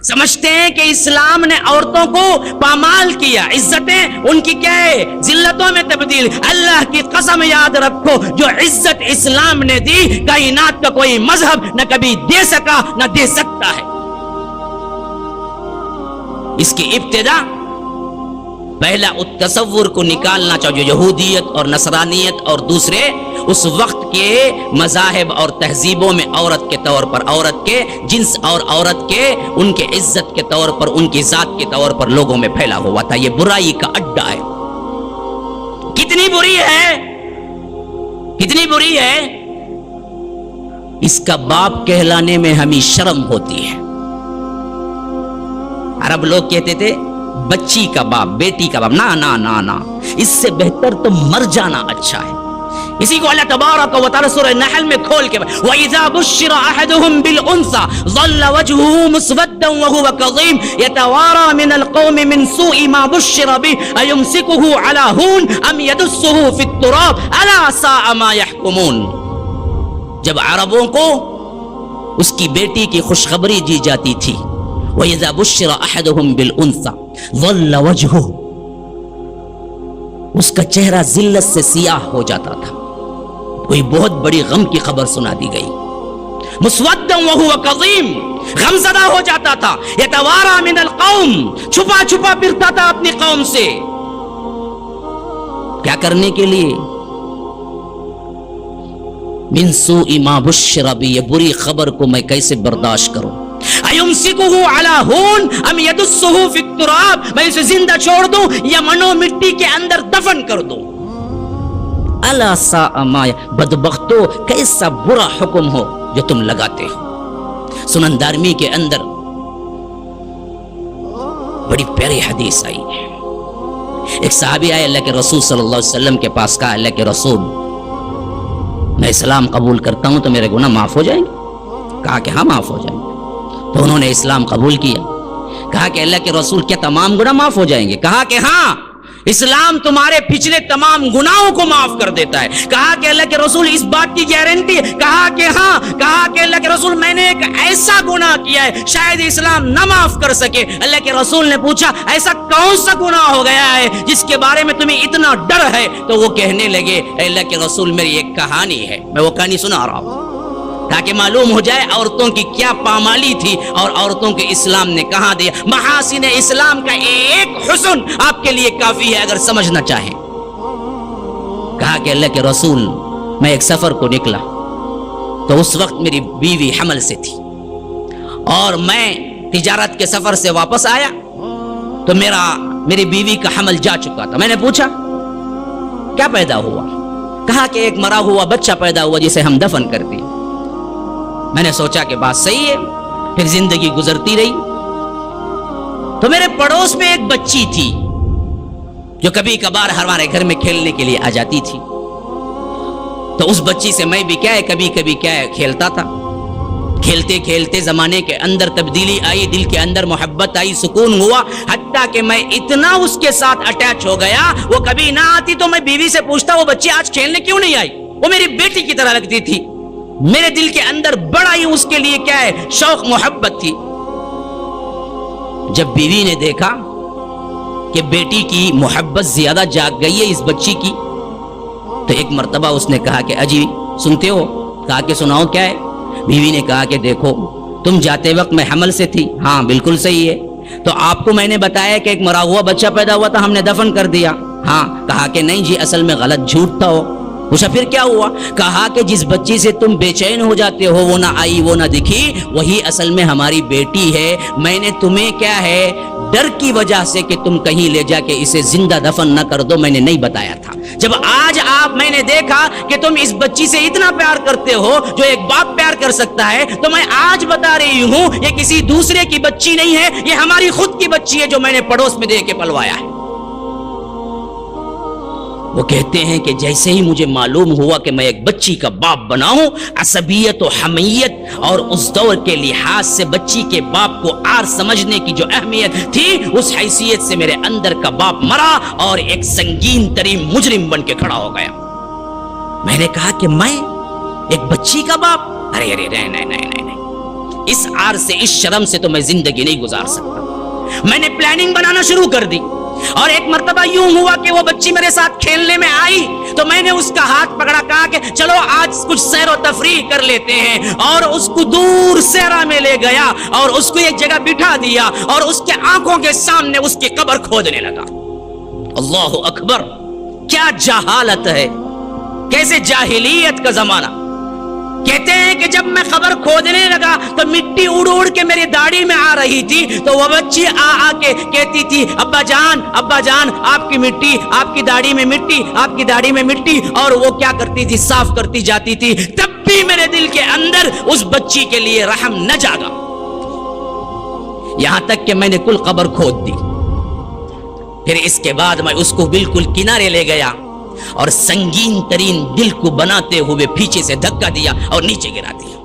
سمجھتے ہیں کہ اسلام نے عورتوں کو پامال کیا، عزتیں ان کی کیا ہے، ذلتوں میں تبدیل۔ اللہ کی قسم یاد رکھو، جو عزت اسلام نے دی کائنات کا کوئی مذہب نہ کبھی دے سکا نہ دے سکتا ہے۔ اس کی ابتدا پہلا التصور کو نکالنا چاہیے، یہودیت اور نصرانیت اور دوسرے اس وقت کے مذاہب اور تہذیبوں میں عورت کے طور پر، عورت کے جنس اور عورت کے ان کے عزت کے طور پر، ان کی ذات کے طور پر لوگوں میں پھیلا ہوا تھا۔ یہ برائی کا اڈا ہے۔ کتنی بری ہے، کتنی بری ہے، اس کا باپ کہلانے میں ہمیں شرم ہوتی ہے۔ عرب لوگ کہتے تھے بچی کا باپ، بیٹی کا باپ، نا نا نا نا، اس سے بہتر تو مر جانا اچھا ہے۔ اسی کو اللہ تبارک و تعالی سورہ نحل میں کھول کے وَإِذَا بُشِّرَ أَحَدُهُمْ بِالْأُنثَى ظَلَّ وَجْهُهُ مُسْوَدًّا وَهُوَ كَظِيمٌ يَتَوَارَى مِنَ الْقَوْمِ مِنْ سُوءِ مَا بُشِّرَ بِهِ أَيُمْسِكُهُ عَلَى هُونٍ أَمْ يَدُسُّهُ فِي التُّرَابِ أَلَا سَاءَ مَا يَحْكُمُونَ۔ جب عربوں کو اس کی بیٹی کی خوشخبری دی جاتی تھی، وَإِذَا بُشِّرَ أَحَدُهُمْ بِالْأُنثَى ظَلَّ وَجْهُهُ، اس کا چہرہ ذلت سے سیاہ ہو جاتا تھا، کوئی بہت بڑی غم کی خبر سنا دی گئی، مسودًا وَهُوَ كَظِيمٌ، غمزدہ ہو جاتا تھا، يَتَوَارَى مِنَ الْقَوْمِ، چھپا چھپا پھرتا تھا اپنی قوم سے، کیا کرنے کے لیے، مِن سُوءِ مَا بُشِّرَ بِهِ، یہ بری خبر کو میں کیسے برداشت کروں، ایمسکہ علی ہون ام یدسہ فی التراب، میں اسے زندہ چھوڑ دوں یا منو مٹی کے اندر دفن کر دوں۔ الا ساء ما، بدبختو کیسا برا حکم ہو جو تم لگاتے ہو۔ سنن دارمی کے اندر بڑی پیاری حدیث آئی ہے، ایک صحابی آئے اللہ کے رسول صلی اللہ علیہ وسلم کے پاس، کہا اللہ کے رسول میں اسلام قبول کرتا ہوں تو میرے گناہ معاف ہو جائیں گے؟ کہا کہ ہاں معاف ہو جائیں گے۔ تو انہوں نے اسلام قبول کیا، کہا کہ اللہ کے رسول کیا تمام گناہ معاف ہو جائیں گے؟ کہا کہ ہاں، اسلام تمہارے پچھلے تمام گناہوں کو معاف کر دیتا ہے۔ کہا کہ اللہ کے رسول اس بات کی گارنٹی ہے؟ کہا کہ ہاں۔ کہا کہ اللہ کے رسول میں نے ایک ایسا گناہ کیا ہے شاید اسلام نہ معاف کر سکے۔ اللہ کے رسول نے پوچھا ایسا کون سا گناہ ہو گیا ہے جس کے بارے میں تمہیں اتنا ڈر ہے؟ تو وہ کہنے لگے اے اللہ کے رسول میری ایک کہانی ہے، میں وہ کہانی سنا رہا ہوں تاکہ معلوم ہو جائے عورتوں کی کیا پامالی تھی اور عورتوں کے اسلام نے کہاں دیا۔ محاسن اسلام کا ایک حسن آپ کے لیے کافی ہے اگر سمجھنا چاہیں۔ کہا کہ اللہ کے رسول میں ایک سفر کو نکلا تو اس وقت میری بیوی حمل سے تھی اور میں تجارت کے سفر سے واپس آیا تو میری بیوی کا حمل جا چکا تھا۔ میں نے پوچھا کیا پیدا ہوا؟ کہا کہ ایک مرا ہوا بچہ پیدا ہوا جسے ہم دفن کر دی۔ میں نے سوچا کہ بات صحیح ہے، پھر زندگی گزرتی رہی تو میرے پڑوس میں ایک بچی تھی جو کبھی کبھار ہمارے گھر میں کھیلنے کے لیے آ جاتی تھی، تو اس بچی سے میں بھی کیا ہے کبھی کبھی کیا ہے کھیلتا تھا۔ کھیلتے کھیلتے زمانے کے اندر تبدیلی آئی، دل کے اندر محبت آئی، سکون ہوا، حتیٰ کہ میں اتنا اس کے ساتھ اٹیچ ہو گیا، وہ کبھی نہ آتی تو میں بیوی سے پوچھتا وہ بچی آج کھیلنے کیوں نہیں آئی؟ وہ میری بیٹی کی طرح لگتی تھی، میرے دل کے اندر بڑا ہی اس کے لیے کیا ہے شوق محبت تھی۔ جب بیوی نے دیکھا کہ بیٹی کی محبت زیادہ جاگ گئی ہے اس بچی کی، تو ایک مرتبہ اس نے کہا کہ اجی سنتے ہو؟ کہا کہ سناؤ کیا ہے؟ بیوی نے کہا کہ دیکھو تم جاتے وقت میں حمل سے تھی، ہاں بالکل صحیح ہے، تو آپ کو میں نے بتایا کہ ایک مرا ہوا بچہ پیدا ہوا تھا، ہم نے دفن کر دیا، ہاں۔ کہا کہ نہیں جی اصل میں غلط جھوٹ تھا وہ۔ پوچھا پھر کیا ہوا؟ کہا کہ جس بچی سے تم بے چین ہو جاتے ہو وہ نہ آئی وہ نہ دکھی، وہی اصل میں ہماری بیٹی ہے۔ میں نے تمہیں کیا ہے ڈر کی وجہ سے کہ تم کہیں لے جا کے اسے زندہ دفن نہ کر دو میں نے نہیں بتایا تھا۔ جب آج میں نے دیکھا کہ تم اس بچی سے اتنا پیار کرتے ہو جو ایک باپ پیار کر سکتا ہے، تو میں آج بتا رہی ہوں یہ کسی دوسرے کی بچی نہیں ہے، یہ ہماری خود کی بچی ہے جو میں نے پڑوس میں دے کے پلوایا ہے۔ وہ کہتے ہیں کہ جیسے ہی مجھے معلوم ہوا کہ میں ایک بچی کا باپ بنا ہوں، عصبیت و حمیت اور اس دور کے لحاظ سے بچی کے باپ کو آر سمجھنے کی جو اہمیت تھی، اس حیثیت سے میرے اندر کا باپ مرا اور ایک سنگین ترین مجرم بن کے کھڑا ہو گیا۔ میں نے کہا کہ میں ایک بچی کا باپ؟ ارے نہیں، اس عار سے، اس شرم سے تو میں زندگی نہیں گزار سکتا. میں نے پلاننگ بنانا شروع کر دی، اور ایک مرتبہ یوں ہوا کہ وہ بچی میرے ساتھ کھیلنے میں آئی تو میں نے اس کا ہاتھ پکڑا، کہا کہ چلو آج کچھ سیر و تفریح کر لیتے ہیں، اور اس کو دور صحرا میں لے گیا اور اس کو ایک جگہ بٹھا دیا اور اس کے آنکھوں کے سامنے اس کی قبر کھودنے لگا. اللہ اکبر، کیا جہالت ہے، کیسے جاہلیت کا زمانہ. کہتے ہیں کہ جب میں قبر کھودنے لگا تو مٹی اڑ اڑ کے میری داڑھی میں آ رہی تھی، تو وہ بچی آ کے کہتی تھی ابا جان آپ کی مٹی، آپ کی داڑھی میں مٹی، آپ کی داڑھی میں مٹی، اور وہ کیا کرتی تھی، صاف کرتی جاتی تھی. تب بھی میرے دل کے اندر اس بچی کے لیے رحم نہ جاگا، یہاں تک کہ میں نے کل قبر کھود دی. پھر اس کے بعد میں اس کو بالکل کنارے لے گیا اور سنگین ترین دل کو بناتے ہوئے پیچھے سے دھکا دیا اور نیچے گرا دیا،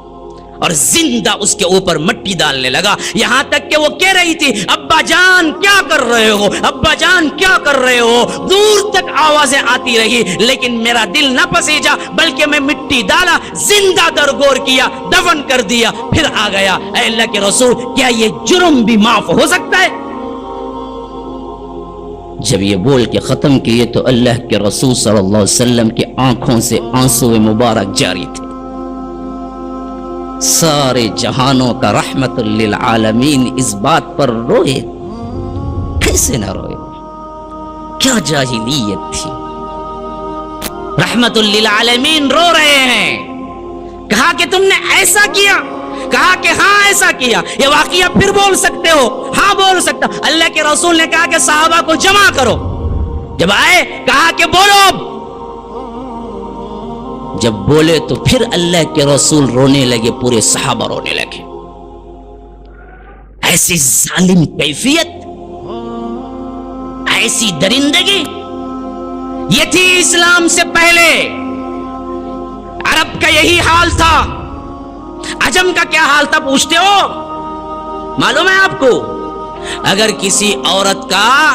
اور زندہ اس کے اوپر مٹی ڈالنے لگا، یہاں تک کہ وہ کہہ رہی تھی ابا جان کیا کر رہے ہو، ابا جان کیا کر رہے ہو. دور تک آوازیں آتی رہی لیکن میرا دل نہ پسیجا، بلکہ میں مٹی ڈالا، زندہ درگور کیا، دفن کر دیا، پھر آ گیا. اے اللہ کے رسول، کیا یہ جرم بھی معاف ہو سکتا ہے؟ جب یہ بول کے ختم کیے تو اللہ کے رسول صلی اللہ علیہ وسلم کی آنکھوں سے آنسو مبارک جاری تھے. سارے جہانوں کا رحمت للعالمین اس بات پر روئے، کیسے نہ روئے، کیا جاہلیت تھی. رحمت للعالمین رو رہے ہیں. کہا کہ تم نے ایسا کیا، کہا کہ ہاں ایسا کیا. یہ واقعہ پھر بول سکتے ہو؟ ہاں بول سکتا. اللہ کے رسول نے کہا کہ صحابہ کو جمع کرو. جب آئے کہا کہ بولو. جب بولے تو پھر اللہ کے رسول رونے لگے، پورے صحابہ رونے لگے. ایسی ظالم کیفیت، ایسی درندگی، یہ تھی اسلام سے پہلے. عرب کا یہی حال تھا. عجم کا کیا حال تھا پوچھتے ہو؟ معلوم ہے آپ کو؟ اگر کسی عورت کا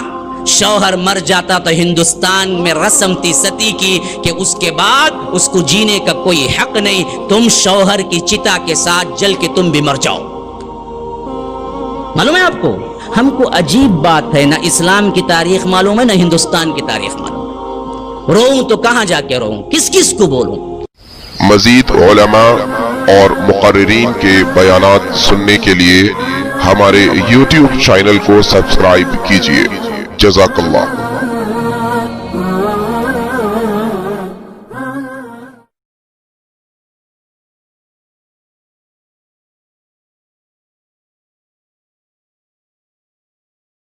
شوہر مر جاتا تو ہندوستان میں رسم تھی ستی کی کہ اس کے بعد اس کو جینے کا کوئی حق نہیں، تم شوہر کی چتا کے ساتھ جل کے تم بھی مر جاؤ. معلوم ہے آپ کو؟ ہم کو عجیب بات ہے، نہ اسلام کی تاریخ معلوم ہے، نہ ہندوستان کی تاریخ معلوم ہے. روؤں تو کہاں جا کے روؤں، کس کس کو بولوں؟ مزید علماء اور مقررین کے بیانات سننے کے لیے ہمارے YouTube چینل کو سبسکرائب کیجیے. جزاک اللہ.